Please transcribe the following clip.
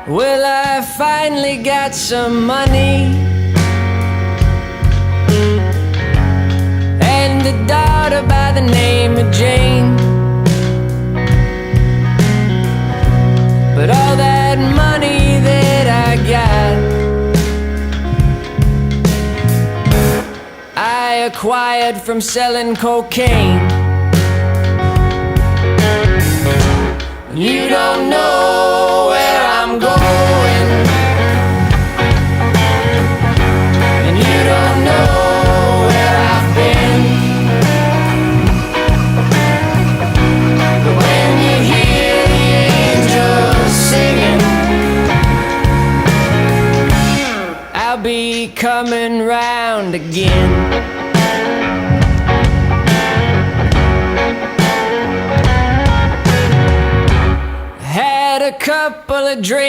Well, I finally got some money and a daughter by the name of Jane. But all that money that I got, I acquired from selling cocaine. You don't know where I'm going, and you don't know where I've been. But when you hear the angels singing, I'll be coming round again. Had a couple of drinks.